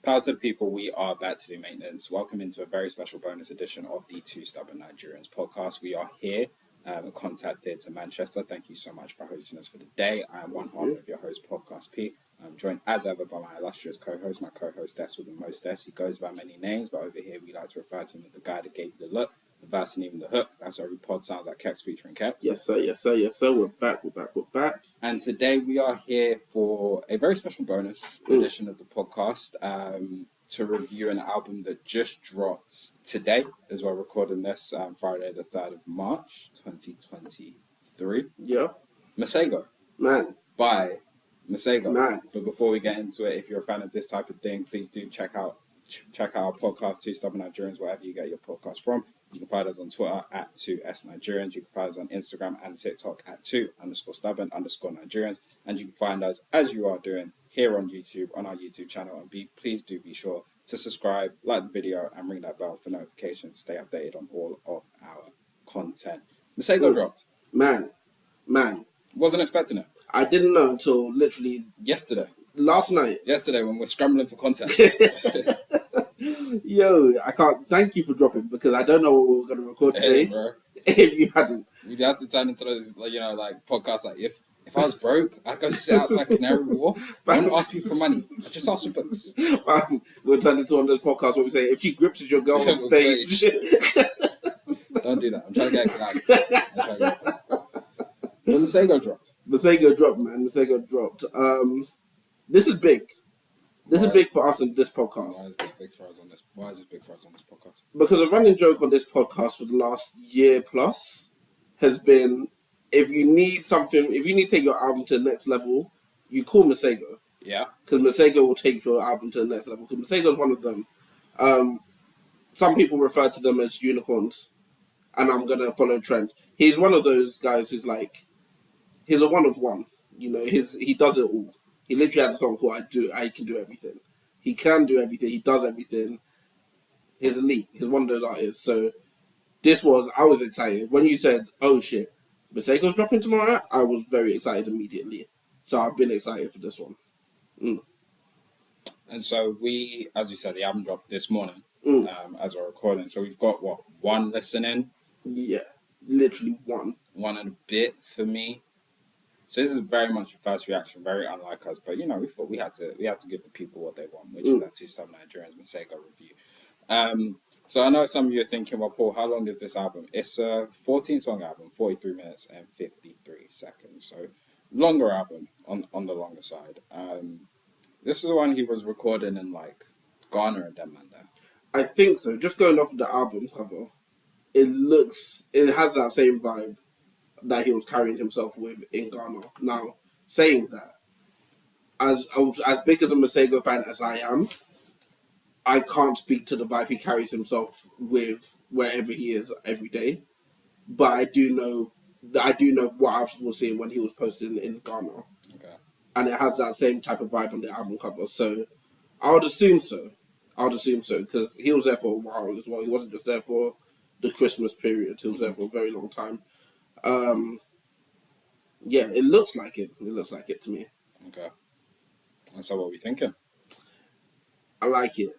Power to the people, we are back to do maintenance. Welcome into a very special bonus edition of the Two Stubborn Nigerians podcast. We are here at Contact Theatre Manchester. Thank you so much for hosting us for the day. I am one half of your host, Podcast P. I'm joined as ever by my illustrious co-host, my co-hostess with the mostess. He goes by many names, but over here we like to refer to him as the guy that gave you the look, the verse and even the hook. That's why every pod sounds like Kex featuring Kex. Yes, sir, yes, sir, yes, sir. We're back. And today we are here for a very special bonus edition of the podcast to review an album that just dropped today as we're recording this Friday the 3rd of March 2023. Yeah. Masego. Man. By Masego. Man. But before we get into it, if you're a fan of this type of thing, please do check out our podcast, Two Stubborn Nigerians, wherever you get your podcast from. You can find us on Twitter at 2SNigerians. You can find us on Instagram and TikTok at 2_stubborn_Nigerians. And you can find us, as you are doing, here on YouTube, on our YouTube channel. And please do be sure to subscribe, like the video, and ring that bell for notifications. Stay updated on all of our content. Masego dropped. Man. Wasn't expecting it. I didn't know until literally... Last night. Yesterday when we're scrambling for content. Yo, I can't thank you for dropping because I don't know what we were going to record today. Hey, bro. If you hadn't. You'd have to turn into those, podcasts. Like, if I was broke, I'd go sit outside Canary Wharf. I don't ask people for money. I just ask for books. We'll turn into one of those podcasts where we say, if she grips your girl on stage. Don't do that. I'm trying to get it. But Masego dropped. Masego dropped. This is big. This is big for us in this podcast. Why is this big for us on this podcast? Because a running joke on this podcast for the last year plus has been, if you need to take your album to the next level, you call Masego. Yeah. Because Masego will take your album to the next level. Because Masego is one of them. Some people refer to them as unicorns. And I'm going to follow trend. He's one of those guys who's like, he's a one of one. You know, he does it all. He literally has a song called I Can Do Everything. He can do everything. He does everything. He's elite. He's one of those artists. So I was excited. When you said, oh shit, Masego's dropping tomorrow, I was very excited immediately. So I've been excited for this one. And so as we said, the album dropped this morning as we're recording. So we've got, one listening? Yeah, literally one. One and a bit for me. So this is very much a first reaction, very unlike us. But, we thought we had to give the people what they want, which is that Two Stubborn Nigerians Masego review. So I know some of you are thinking, well, Paul, how long is this album? It's a 14-song album, 43 minutes and 53 seconds. So longer album on the longer side. This is the one he was recording in, Ghana and them, man. I think so. Just going off of the album cover, it has that same vibe that he was carrying himself with in Ghana. Now, saying that, as big as a Masego fan as I am, I can't speak to the vibe he carries himself with wherever he is every day. But I do know what I was seeing when he was posting in Ghana. Okay. And it has that same type of vibe on the album cover. So I would assume so. Because he was there for a while as well. He wasn't just there for the Christmas period. He was there for a very long time. Yeah, it looks like it. It looks like it to me. Okay. And so what are we thinking? I like it.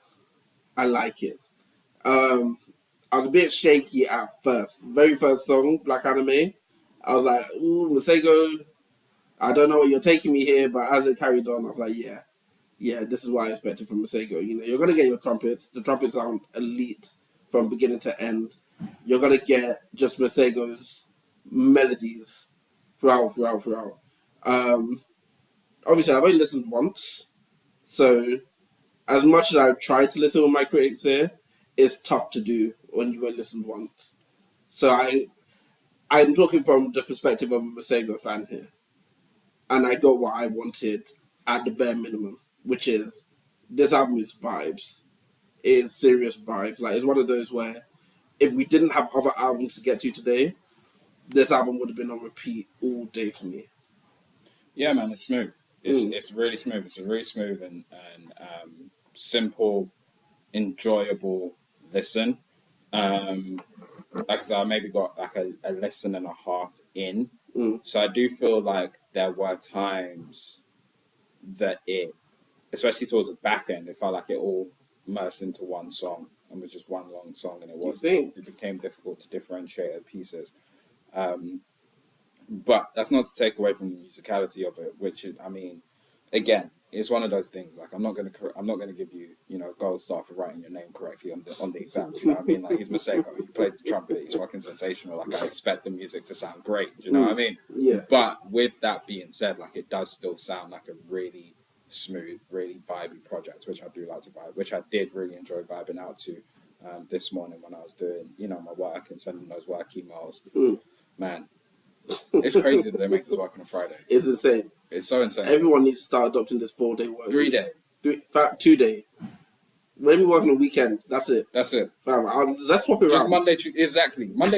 I was a bit shaky at first. Very first song, Black Anime. I was like, ooh, Masego, I don't know what you're taking me here, but as it carried on, I was like, yeah, this is what I expected from Masego. You're going to get your trumpets. The trumpets sound elite from beginning to end. You're going to get just Masego's melodies throughout. Obviously, I've only listened once. So, as much as I've tried to listen with my critics here, it's tough to do when you've only listened once. So, I'm talking from the perspective of a Masego fan here. And I got what I wanted at the bare minimum, which is this album is vibes. It is serious vibes. It's one of those where if we didn't have other albums to get to today, this album would have been on repeat all day for me. Yeah, man, it's smooth. It's really smooth. It's a really smooth and simple, enjoyable listen. Like I said, I maybe got a listen and a half in. So I do feel like there were times that it especially towards the back end, it felt like it all merged into one song and was just one long song, and it became difficult to differentiate the pieces. But that's not to take away from the musicality of it, which is, I mean, again, it's one of those things. Like I'm not gonna give you, gold star for writing your name correctly on the exam. Do you know what I mean? Like he's Masego, he plays the trumpet, he's fucking sensational. Like I expect the music to sound great. Do you know what I mean? Yeah. But with that being said, like it does still sound like a really smooth, really vibey project, which I do like to vibe, which I did really enjoy vibing out to this morning when I was doing, my work and sending those work emails. Man, it's crazy that they make us work on a Friday. It's insane. It's so insane. Everyone needs to start adopting this 4-day work. 3-day. 2-day. Maybe work on the weekend. That's it. Let's swap it Just around. Monday,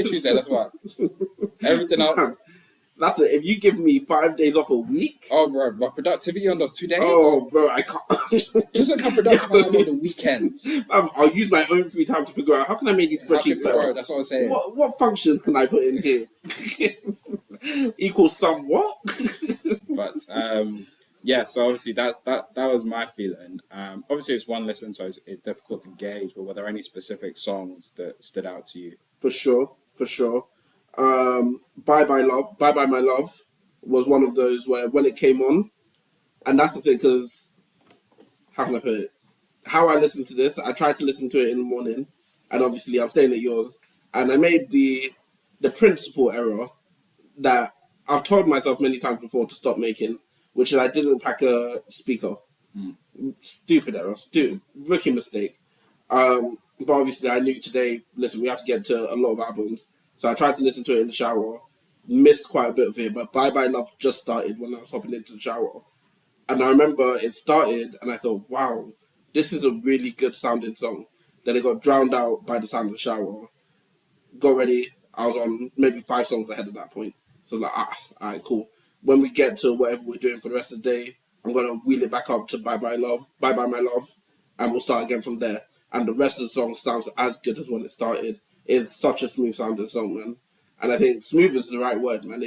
Tuesday, let's work. Everything else. That's it. If you give me 5 days off a week. Oh, bro, my productivity on those 2 days. Oh, bro, I can't. Just look how productive I am on the weekends. I'll use my own free time to figure out how can I make these spreadsheets better. Bro, that's what I'm saying. What functions can I put in here? Equals somewhat. But yeah, so obviously that was my feeling. Obviously it's one listen, so it's difficult to gauge. But were there any specific songs that stood out to you? For sure. Bye Bye My Love was one of those where when it came on, and that's the thing, because how can I put it? How I listened to this, I tried to listen to it in the morning, and obviously I'm staying at yours, and I made the principal error that I've told myself many times before to stop making, which is I didn't pack a speaker. Stupid error, rookie mistake. But obviously I knew today, listen, we have to get to a lot of albums. So I tried to listen to it in the shower, missed quite a bit of it, but Bye Bye Love just started when I was hopping into the shower. And I remember it started and I thought, wow, this is a really good sounding song. Then it got drowned out by the sound of the shower. Got ready, I was on maybe 5 songs ahead at that point. So like, alright, cool. When we get to whatever we're doing for the rest of the day, I'm going to wheel it back up to Bye Bye My Love, and we'll start again from there. And the rest of the song sounds as good as when it started. It's such a smooth sounding song, man. And I think smooth is the right word, man.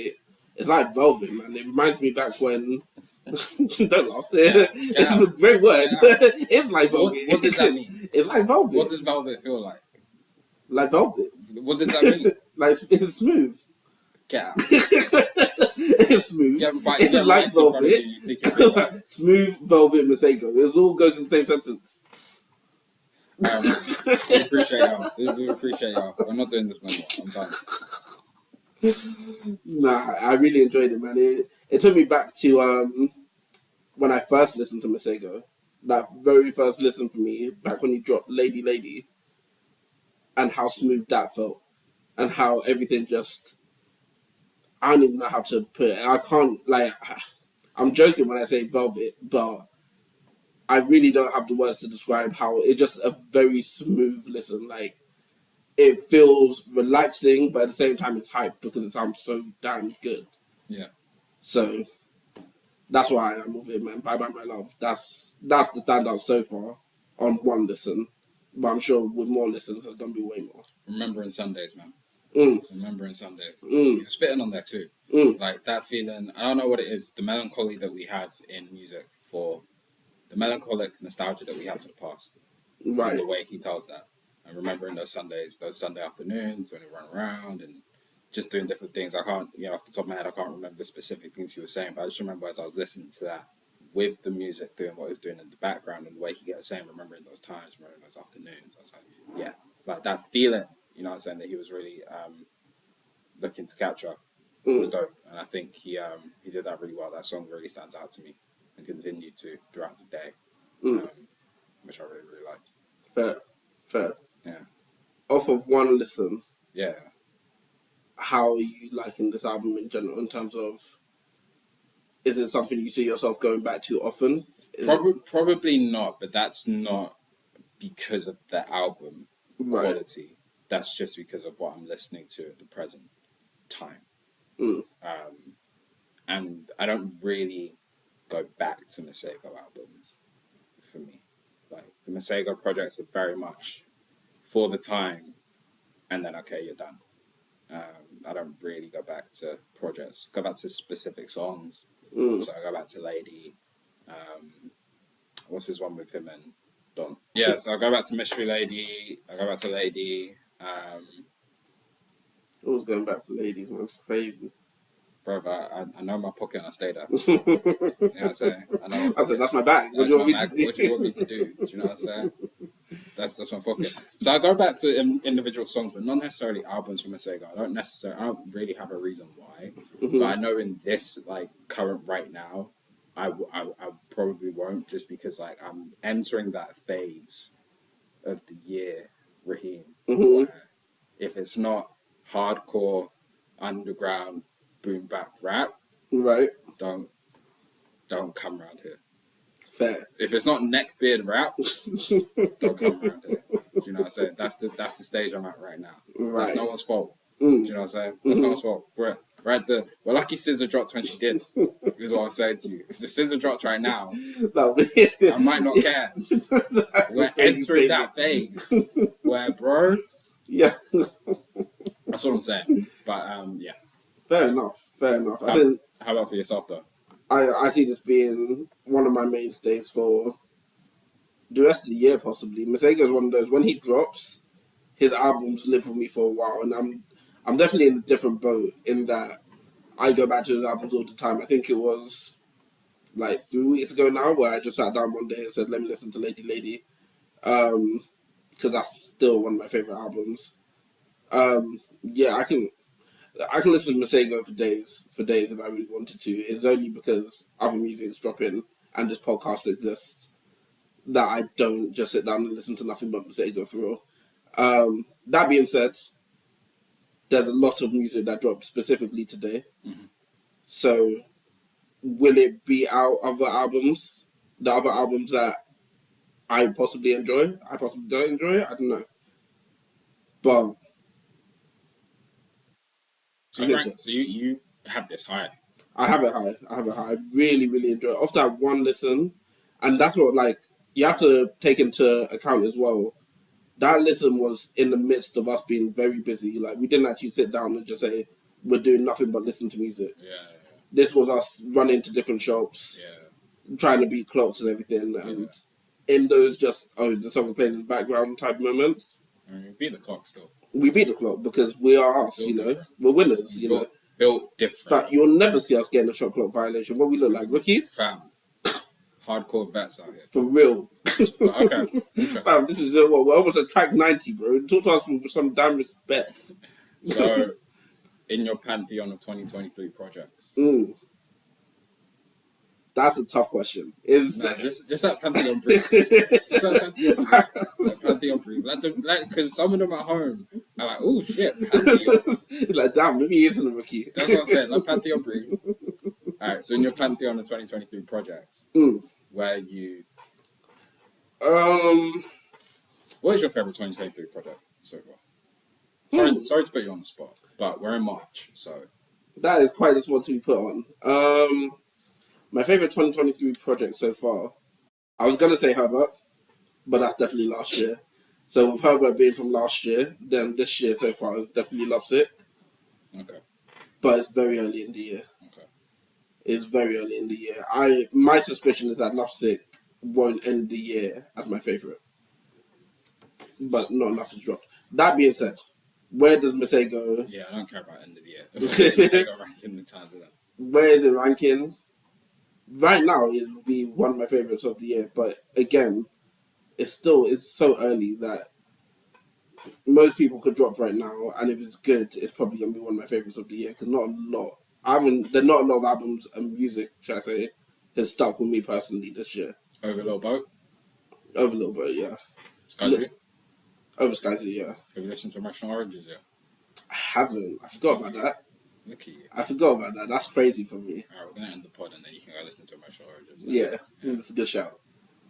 It's like velvet, man. It reminds me back when... Don't laugh. It's a great word. It's like velvet. What does that mean? It's like velvet. What does velvet feel like? Like velvet. What does that mean? Like, it's smooth. Get out. It's smooth. It's like velvet. Smooth velvet Masego. It all goes in the same sentence. We appreciate y'all. We're not doing this no more. I'm done. Nah, I really enjoyed it, man. It took me back to when I first listened to Masego. That very first listen for me, back when he dropped Lady Lady, and how smooth that felt, and how everything just... I don't even know how to put it. I can't, like... I'm joking when I say velvet, but I really don't have the words to describe how it's just a very smooth listen. Like, it feels relaxing, but at the same time it's hype because it sounds so damn good. Yeah. So that's why I'm with it, man. Bye Bye My Love. That's the standout so far on one listen. But I'm sure with more listens, there's gonna be way more. Remembering Sundays, man. Remembering Sundays. You're spitting on there too. Like that feeling. I don't know what it is. The melancholy that we have in music for. The melancholic nostalgia that we have for the past. Right. And the way he tells that. And remembering those Sundays, those Sunday afternoons when he run around and just doing different things. I can't, off the top of my head, I can't remember the specific things he was saying, but I just remember as I was listening to that with the music, doing what he was doing in the background and the way he kept saying, remembering those times, remembering those afternoons. I was like, yeah, like that feeling, what I'm saying, that he was really looking to capture was dope. And I think he did that really well. That song really stands out to me. And continued to throughout the day, which I really, really liked. Fair. Yeah. Off of one listen. Yeah. How are you liking this album in general? In terms of, is it something you see yourself going back to often? Probably not, but that's not because of the album quality. That's just because of what I'm listening to at the present time. And I don't really go back to Masego albums for me. Like the Masego projects are very much for the time and then okay, you're done. I don't really go back to projects. Go back to specific songs. So I go back to Lady. what's his one with him and Don? Yeah, so I go back to Mystery Lady. I go back to Lady. Always going back to ladies, man. It's crazy. Bro, I know my pocket and I stay there. You know what I'm saying? I know my pocket. I said, that's my bag. That's my bag. What do you want me to do? Do you know what I'm saying? That's my pocket. So I go back to individual songs, but not necessarily albums from Masego. I don't really have a reason why. But I know in this like current right now, I probably won't, just because like I'm entering that phase of the year, Raheem, where if it's not hardcore underground boom bap rap, right? don't come around here. Fair. If it's not neckbeard rap, don't come around here. Do you know what I'm saying? That's the stage I'm at right now. Right. That's no one's fault. Do you know what I'm saying? That's no one's fault. We're lucky SZA dropped when she did, is what I'm saying to you. Because if SZA dropped right now, I might not care. We're entering that phase where, bro. Yeah. That's what I'm saying. But yeah. Fair enough. How about for yourself though? I see this being one of my mainstays for the rest of the year, possibly. Masego is one of those, when he drops, his albums live with me for a while, and I'm definitely in a different boat in that I go back to his albums all the time. I think it was like 3 weeks ago now where I just sat down one day and said, let me listen to Lady Lady, because that's still one of my favorite albums. Yeah, I can listen to Masego for days if I really wanted to. It's only because other music is dropping and this podcast exists that I don't just sit down and listen to nothing but Masego for real. That being said, there's a lot of music that dropped specifically today. So will it be out other albums? The other albums that I possibly enjoy? I possibly don't enjoy? I don't know. But so you have this high. I have it high. I really, really enjoy it. After that one listen, and that's what, like, you have to take into account as well. That listen was in the midst of us being very busy. Like, we didn't actually sit down and just say, we're doing nothing but listen to music. Yeah. This was us running to different shops, trying to beat clocks and everything. And in those the song playing in the background type moments. I mean, we beat the clock still. We beat the clock because we are us, different. We're winners, Built different. But you'll never see us getting a shot clock violation. What we look like, rookies? Fam. Hardcore vets out here. For real. Okay. Interesting. Fam, this is what we're almost at track 90, bro. Talk to us with some damn respect. So, in your pantheon of 2023 projects. That's a tough question. Just that pantheon brief. Just that pantheon brief. Because some of them at home are like, oh shit, pantheon. Like, damn, maybe he isn't a rookie. That's what I'm saying. Like pantheon brief. All right. So in your pantheon of 2023 projects, where you, what is your favorite 2023 project so far? Sorry to put you on the spot, but we're in March, so that is quite a spot to be put on. My favorite 2023 project so far, I was gonna say Herbert, but that's definitely last year. So with Herbert being from last year, then this year so far is definitely Lovesick. Okay. But it's very early in the year. Okay. It's very early in the year. My suspicion is that Lovesick won't end the year as my favorite. But not enough has dropped. That being said, where does Masego? Yeah, I don't care about end of the year. Where's Masego ranking the times of that? Where is it ranking? Right now, it will be one of my favorites of the year. But again, it's so early that most people could drop right now, and if it's good, it's probably gonna be one of my favorites of the year. Because there's not a lot of albums and music, should I say, has stuck with me personally this year. Over Little Boat. Over Little Boat, yeah. Skyzoo. Over Skyzoo, yeah. Have you listened to Emotional Oranges yet? I haven't. I forgot about that. Look at you. I forgot about that. That's crazy for me. Alright, we're gonna end the pod and then you can go listen to Emotional Oranges. Yeah, that's a good shout.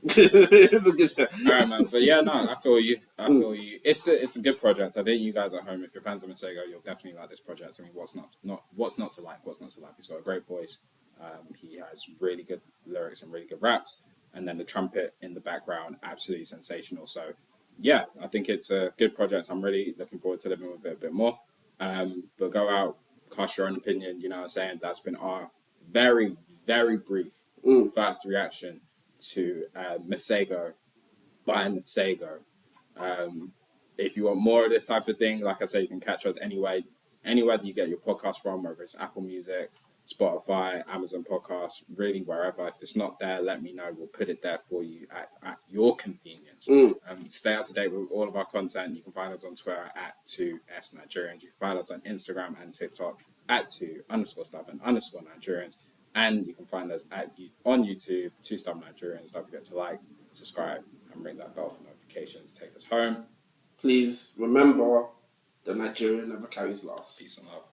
It's a good shout. Alright, man. But yeah, no, I feel you. It's a good project. I think you guys at home, if you're fans of Masego, you'll definitely like this project. I mean, what's not to like? He's got a great voice. He has really good lyrics and really good raps, and then the trumpet in the background, absolutely sensational. So yeah, I think it's a good project. I'm really looking forward to living with it a bit more. But go out, cast your own opinion. You know what I'm saying? That's been our very, very brief first reaction to Masego by Masego. If you want more of this type of thing, like I say, you can catch us anywhere that you get your podcast from, whether it's Apple Music, Spotify, Amazon Podcasts, really wherever. If it's not there, let me know. We'll put it there for you at your convenience. Stay up to date with all of our content. You can find us on Twitter at 2S_Nigerians. You can find us on Instagram and TikTok at 2_stubborn_Nigerians. And you can find us on YouTube, 2 Stubborn Nigerians. Don't forget to like, subscribe, and ring that bell for notifications. Take us home. Please remember, the Nigerian never carries last. Peace and love.